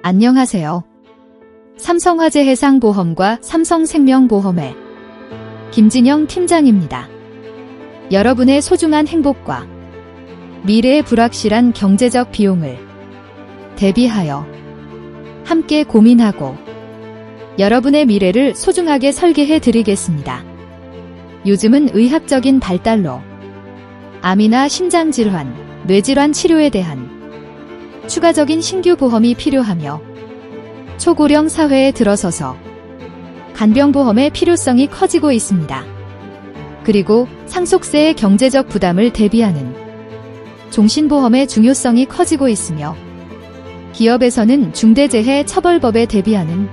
안녕하세요. 삼성화재 해상보험과 삼성생명보험의 김진영 팀장입니다. 여러분의 소중한 행복과 미래의 불확실한 경제적 비용을 대비하여 함께 고민하고 여러분의 미래를 소중하게 설계해 드리겠습니다. 요즘은 의학적인 발달로 암이나 심장질환, 뇌질환 치료에 대한 추가적인 신규 보험이 필요하며 초고령 사회에 들어서서 간병보험의 필요성이 커지고 있습니다. 그리고 상속세의 경제적 부담을 대비하는 종신보험의 중요성이 커지고 있으며 기업에서는 중대재해처벌법에 대비하는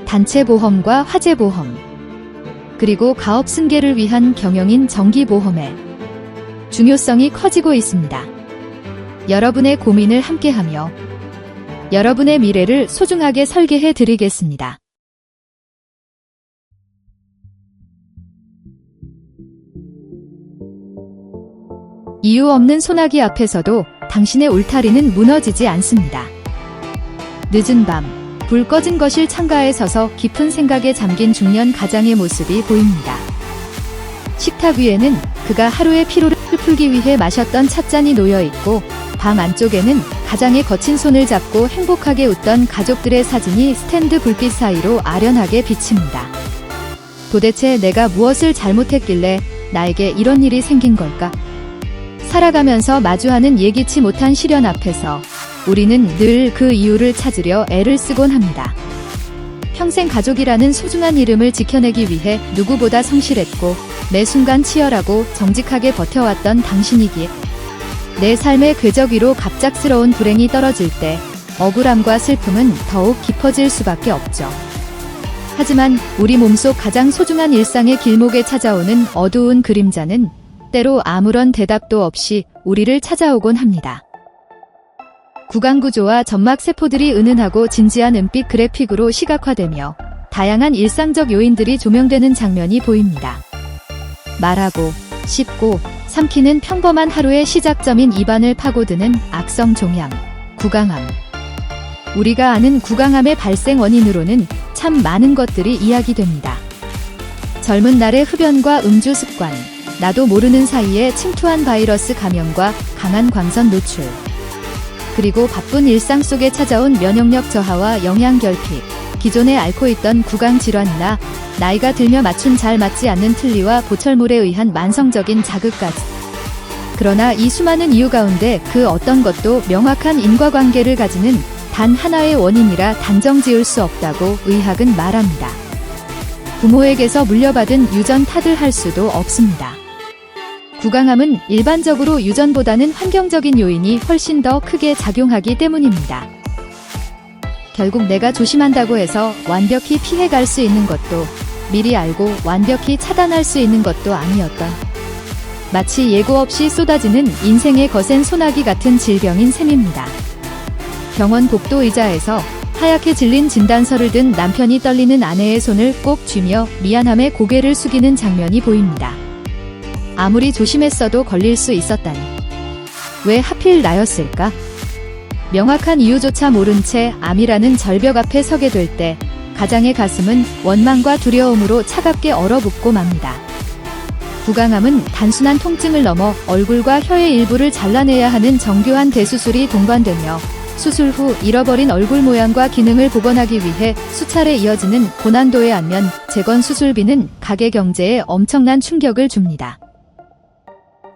단체보험과 화재보험, 그리고 가업 승계를 위한 경영인 정기보험의 중요성이 커지고 있습니다. 여러분의 고민을 함께하며 여러분의 미래를 소중하게 설계해 드리겠습니다. 이유 없는 소나기 앞에서도 당신의 울타리는 무너지지 않습니다. 늦은 밤, 불 꺼진 거실 창가에 서서 깊은 생각에 잠긴 중년 가장의 모습이 보입니다. 식탁 위에는 그가 하루의 피로를 풀기 위해 마셨던 찻잔이 놓여 있고 방 안쪽에는 가장의 거친 손을 잡고 행복하게 웃던 가족들의 사진이 스탠드 불빛 사이로 아련하게 비칩니다. 도대체 내가 무엇을 잘못했길래 나에게 이런 일이 생긴 걸까? 살아가면서 마주하는 예기치 못한 시련 앞에서 우리는 늘 그 이유를 찾으려 애를 쓰곤 합니다. 평생 가족이라는 소중한 이름을 지켜내기 위해 누구보다 성실했고 매 순간 치열하고 정직하게 버텨왔던 당신이기에 내 삶의 궤적 위로 갑작스러운 불행이 떨어질 때 억울함과 슬픔은 더욱 깊어질 수밖에 없죠. 하지만 우리 몸속 가장 소중한 일상의 길목에 찾아오는 어두운 그림자는 때로 아무런 대답도 없이 우리를 찾아오곤 합니다. 구강구조와 점막세포들이 은은하고 진지한 은빛 그래픽으로 시각화되며 다양한 일상적 요인들이 조명되는 장면이 보입니다. 말하고, 씹고, 삼키는 평범한 하루의 시작점인 입안을 파고드는 악성 종양, 구강암. 우리가 아는 구강암의 발생 원인으로는 참 많은 것들이 이야기됩니다. 젊은 날의 흡연과 음주 습관, 나도 모르는 사이에 침투한 바이러스 감염과 강한 광선 노출, 그리고 바쁜 일상 속에 찾아온 면역력 저하와 영양 결핍, 기존에 앓고 있던 구강 질환이나 나이가 들며 맞춤 잘 맞지 않는 틀니와 보철물에 의한 만성적인 자극까지. 그러나 이 수많은 이유 가운데 그 어떤 것도 명확한 인과관계를 가지는 단 하나의 원인이라 단정 지을 수 없다고 의학은 말합니다. 부모에게서 물려받은 유전 탓을 할 수도 없습니다. 구강암은 일반적으로 유전보다는 환경적인 요인이 훨씬 더 크게 작용하기 때문입니다. 결국 내가 조심한다고 해서 완벽히 피해갈 수 있는 것도 미리 알고 완벽히 차단할 수 있는 것도 아니었던, 마치 예고 없이 쏟아지는 인생의 거센 소나기 같은 질병인 셈입니다. 병원 복도 의자에서 하얗게 질린 진단서를 든 남편이 떨리는 아내의 손을 꼭 쥐며 미안함에 고개를 숙이는 장면이 보입니다. 아무리 조심했어도 걸릴 수 있었다니. 왜 하필 나였을까? 명확한 이유조차 모른 채 암이라는 절벽 앞에 서게 될 때 가장의 가슴은 원망과 두려움으로 차갑게 얼어붙고 맙니다. 구강암은 단순한 통증을 넘어 얼굴과 혀의 일부를 잘라내야 하는 정교한 대수술이 동반되며 수술 후 잃어버린 얼굴 모양과 기능을 복원하기 위해 수차례 이어지는 고난도의 안면 재건 수술비는 가계 경제에 엄청난 충격을 줍니다.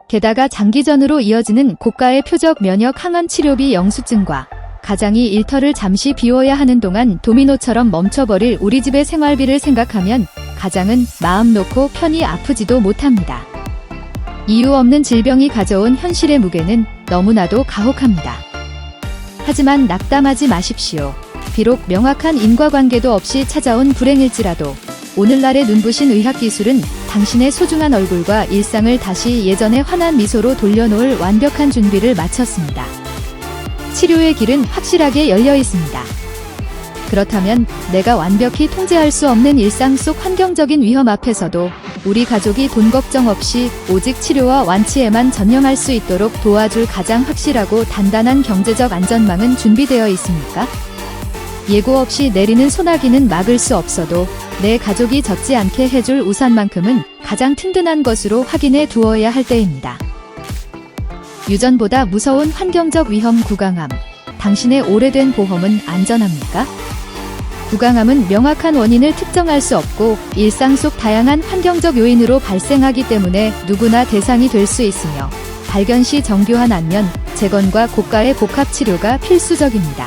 게다가 장기전으로 이어지는 고가의 표적 면역 항원 치료비 영수증과 가장이 일터를 잠시 비워야 하는 동안 도미노처럼 멈춰버릴 우리 집의 생활비를 생각하면 가장은 마음 놓고 편히 아프지도 못합니다. 이유 없는 질병이 가져온 현실의 무게는 너무나도 가혹합니다. 하지만 낙담하지 마십시오. 비록 명확한 인과관계도 없이 찾아온 불행일지라도 오늘날의 눈부신 의학기술은 당신의 소중한 얼굴과 일상을 다시 예전의 환한 미소로 돌려놓을 완벽한 준비를 마쳤습니다. 치료의 길은 확실하게 열려 있습니다. 그렇다면 내가 완벽히 통제할 수 없는 일상 속 환경적인 위험 앞에서도 우리 가족이 돈 걱정 없이 오직 치료와 완치에만 전념할 수 있도록 도와줄 가장 확실하고 단단한 경제적 안전망은 준비되어 있습니까? 예고 없이 내리는 소나기는 막을 수 없어도 내 가족이 젖지 않게 해줄 우산만큼은 가장 튼튼한 것으로 확인해 두어야 할 때입니다. 유전보다 무서운 환경적 위험 구강암. 당신의 오래된 보험은 안전합니까? 구강암은 명확한 원인을 특정할 수 없고 일상 속 다양한 환경적 요인으로 발생하기 때문에 누구나 대상이 될 수 있으며 발견 시 정교한 안면, 재건과 고가의 복합 치료가 필수적입니다.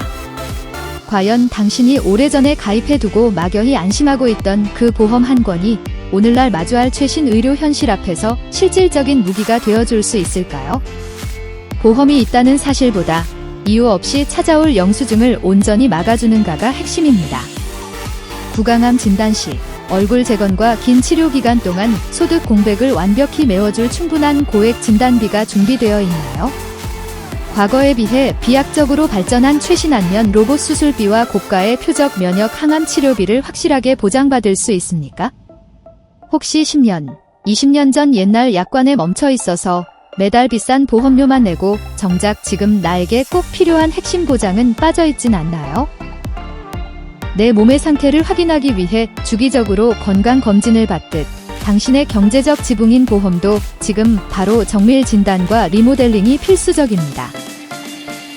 과연 당신이 오래전에 가입해두고 막연히 안심하고 있던 그 보험 한 권이 오늘날 마주할 최신 의료 현실 앞에서 실질적인 무기가 되어줄 수 있을까요? 보험이 있다는 사실보다 이유 없이 찾아올 영수증을 온전히 막아주는가가 핵심입니다. 구강암 진단 시 얼굴 재건과 긴 치료 기간 동안 소득 공백을 완벽히 메워줄 충분한 고액 진단비가 준비되어 있나요? 과거에 비해 비약적으로 발전한 최신 안면 로봇 수술비와 고가의 표적 면역 항암 치료비를 확실하게 보장받을 수 있습니까? 혹시 10년, 20년 전 옛날 약관에 멈춰 있어서 매달 비싼 보험료만 내고 정작 지금 나에게 꼭 필요한 핵심 보장은 빠져있진 않나요? 내 몸의 상태를 확인하기 위해 주기적으로 건강검진을 받듯 당신의 경제적 지붕인 보험도 지금 바로 정밀 진단과 리모델링이 필수적입니다.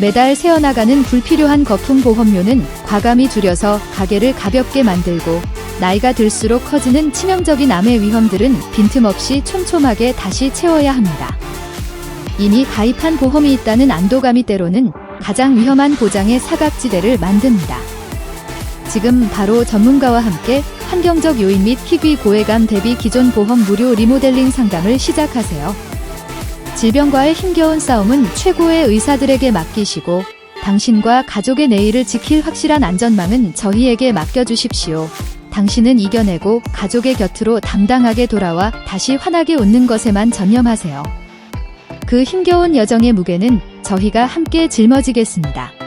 매달 새어나가는 불필요한 거품 보험료는 과감히 줄여서 가계를 가볍게 만들고 나이가 들수록 커지는 치명적인 암의 위험들은 빈틈없이 촘촘하게 다시 채워야 합니다. 이미 가입한 보험이 있다는 안도감이 때로는 가장 위험한 보장의 사각지대를 만듭니다. 지금 바로 전문가와 함께 환경적 요인 및 희귀 고액암 대비 기존 보험 무료 리모델링 상담을 시작하세요. 질병과의 힘겨운 싸움은 최고의 의사들에게 맡기시고 당신과 가족의 내일을 지킬 확실한 안전망은 저희에게 맡겨주십시오. 당신은 이겨내고 가족의 곁으로 당당하게 돌아와 다시 환하게 웃는 것에만 전념하세요. 그 힘겨운 여정의 무게는 저희가 함께 짊어지겠습니다.